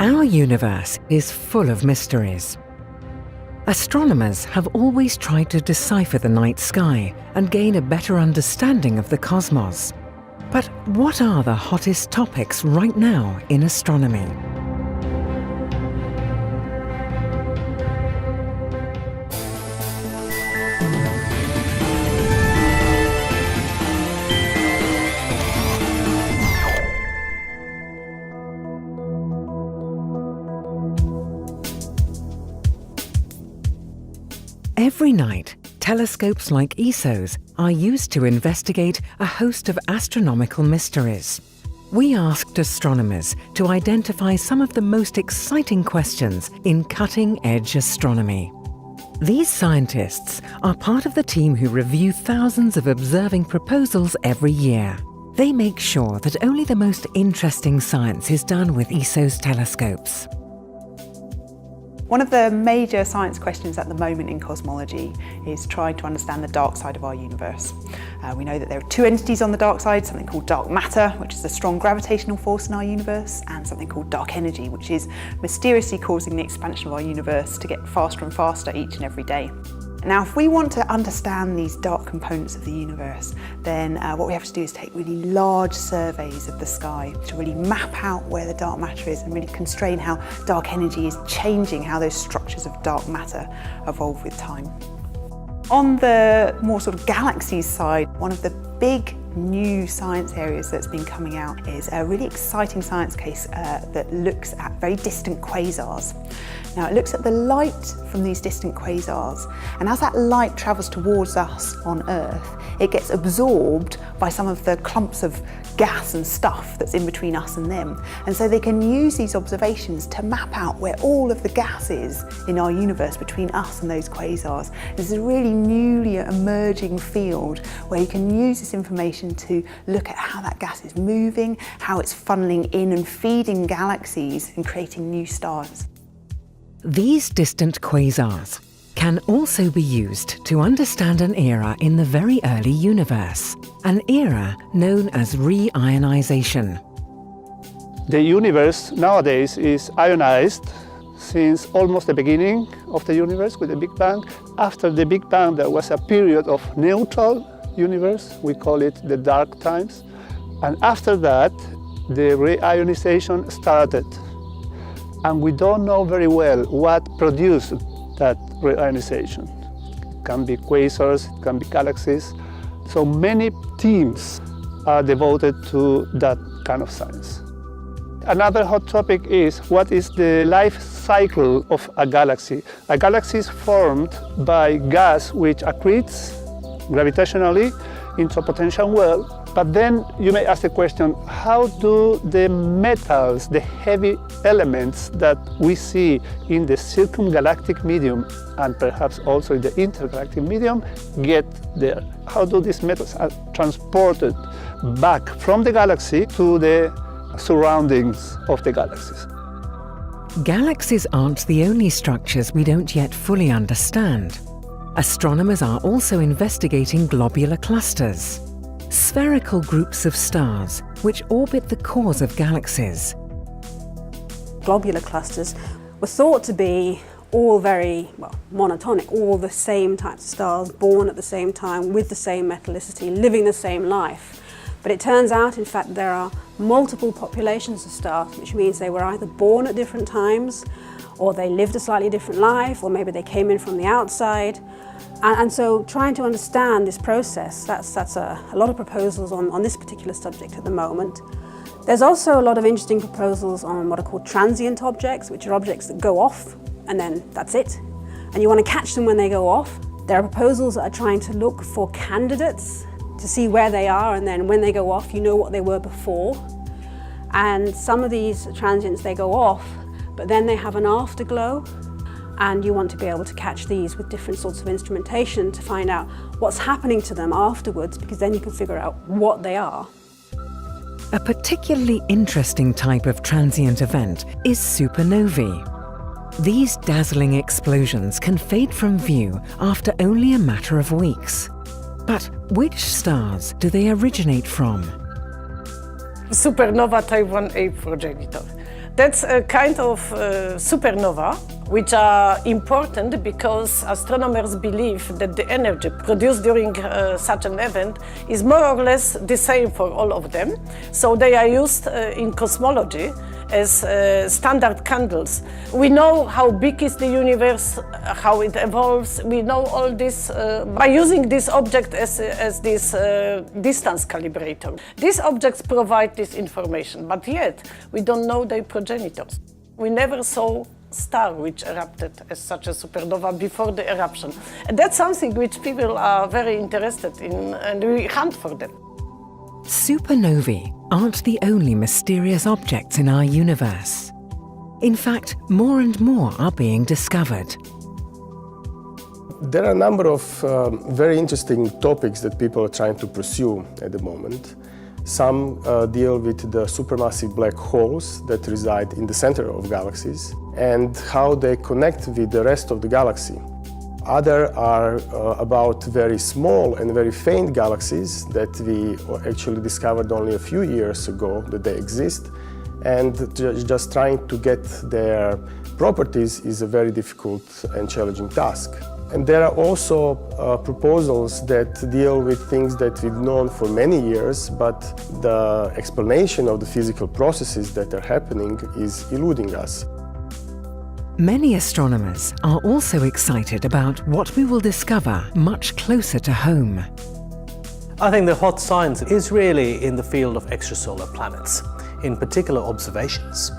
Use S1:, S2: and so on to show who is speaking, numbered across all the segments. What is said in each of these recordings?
S1: Our universe is full of mysteries. Astronomers have always tried to decipher the night sky and gain a better understanding of the cosmos. But what are the hottest topics right now in astronomy? Every night, telescopes like ESO's are used to investigate a host of astronomical mysteries. We asked astronomers to identify some of the most exciting questions in cutting-edge astronomy. These scientists are part of the team who review thousands of observing proposals every year. They make sure that only the most interesting science is done with ESO's telescopes.
S2: One of the major science questions at the moment in cosmology is trying to understand the dark side of our universe. We know that there are two entities on the dark side, something called dark matter, which is a strong gravitational force in our universe, and something called dark energy, which is mysteriously causing the expansion of our universe to get faster and faster each and every day. Now, if we want to understand these dark components of the universe, then what we have to do is take really large surveys of the sky to really map out where the dark matter is and really constrain how dark energy is changing how those structures of dark matter evolve with time. On the more sort of galaxies side, one of the big new science areas that's been coming out is a really exciting science case that looks at very distant quasars. Now, it looks at the light from these distant quasars, and as that light travels towards us on Earth, it gets absorbed by some of the clumps of gas and stuff that's in between us and them. And so they can use these observations to map out where all of the gas is in our universe between us and those quasars. This is a really newly emerging field where you can use this information to look at how that gas is moving, how it's funneling in and feeding galaxies and creating new stars.
S1: These distant quasars can also be used to understand an era in the very early universe, an era known as re-ionization.
S3: The universe nowadays is ionized since almost the beginning of the universe with the Big Bang. After the Big Bang, there was a period of neutral universe. We call it the dark times. And after that, the re-ionization started. And we don't know very well what produced that re-ionization. It can be quasars, it can be galaxies. So many teams are devoted to that kind of science. Another hot topic is what is the life cycle of a galaxy. A galaxy is formed by gas which accretes gravitationally into a potential well. But then you may ask the question, how do the metals, the heavy elements that we see in the circumgalactic medium and perhaps also in the intergalactic medium get there? How do these metals are transported back from the galaxy to the surroundings of the galaxies?
S1: Galaxies aren't the only structures we don't yet fully understand. Astronomers are also investigating globular clusters, spherical groups of stars which orbit the cores of galaxies.
S4: Globular clusters were thought to be all very monotonic, all the same types of stars, born at the same time, with the same metallicity, living the same life. But it turns out, in fact, there are multiple populations of stars, which means they were either born at different times, or they lived a slightly different life, or maybe they came in from the outside. And so trying to understand this process, that's a lot of proposals on this particular subject at the moment. There's also a lot of interesting proposals on what are called transient objects, which are objects that go off and then that's it. And you want to catch them when they go off. There are proposals that are trying to look for candidates to see where they are, and then when they go off, you know what they were before. And some of these transients, they go off, but then they have an afterglow. And you want to be able to catch these with different sorts of instrumentation to find out what's happening to them afterwards, because then you can figure out what they are.
S1: A particularly interesting type of transient event is supernovae. These dazzling explosions can fade from view after only a matter of weeks. But which stars do they originate from?
S5: Supernova Type 1a projector. That's a kind of supernova, which are important because astronomers believe that the energy produced during such an event is more or less the same for all of them. So they are used in cosmology as standard candles. We know how big is the universe, how it evolves. We know all this by using this object as this distance calibrator. These objects provide this information, but yet we don't know their progenitors. We never saw star which erupted as such a supernova before the eruption. And that's something which people are very interested in, and we hunt for them.
S1: Supernovae aren't the only mysterious objects in our universe. In fact, more and more are being discovered.
S6: There are a number of very interesting topics that people are trying to pursue at the moment. Some deal with the supermassive black holes that reside in the center of galaxies and how they connect with the rest of the galaxy. Others are about very small and very faint galaxies that we actually discovered only a few years ago that they exist, and just trying to get their properties is a very difficult and challenging task. And there are also proposals that deal with things that we've known for many years, but the explanation of the physical processes that are happening is eluding us.
S1: Many astronomers are also excited about what we will discover much closer to home.
S7: I think the hot science is really in the field of extrasolar planets, in particular observations.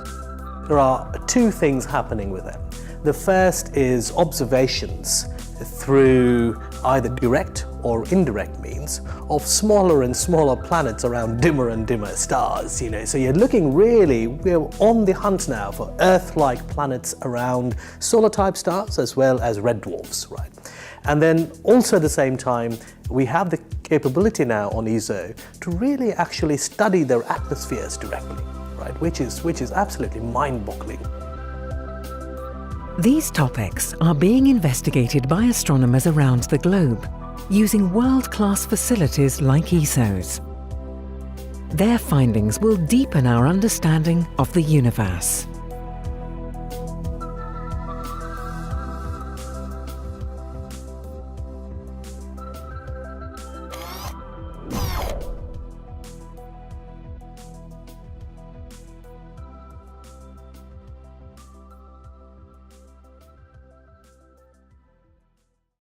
S7: There are two things happening with them. The first is observations through either direct or indirect means of smaller and smaller planets around dimmer and dimmer stars. So you're looking we're on the hunt now for Earth-like planets around solar-type stars as well as red dwarfs, right? And then also at the same time, we have the capability now on ESO to really actually study their atmospheres directly, right? Which is absolutely mind-boggling.
S1: These topics are being investigated by astronomers around the globe, using world-class facilities like ESO's. Their findings will deepen our understanding of the universe.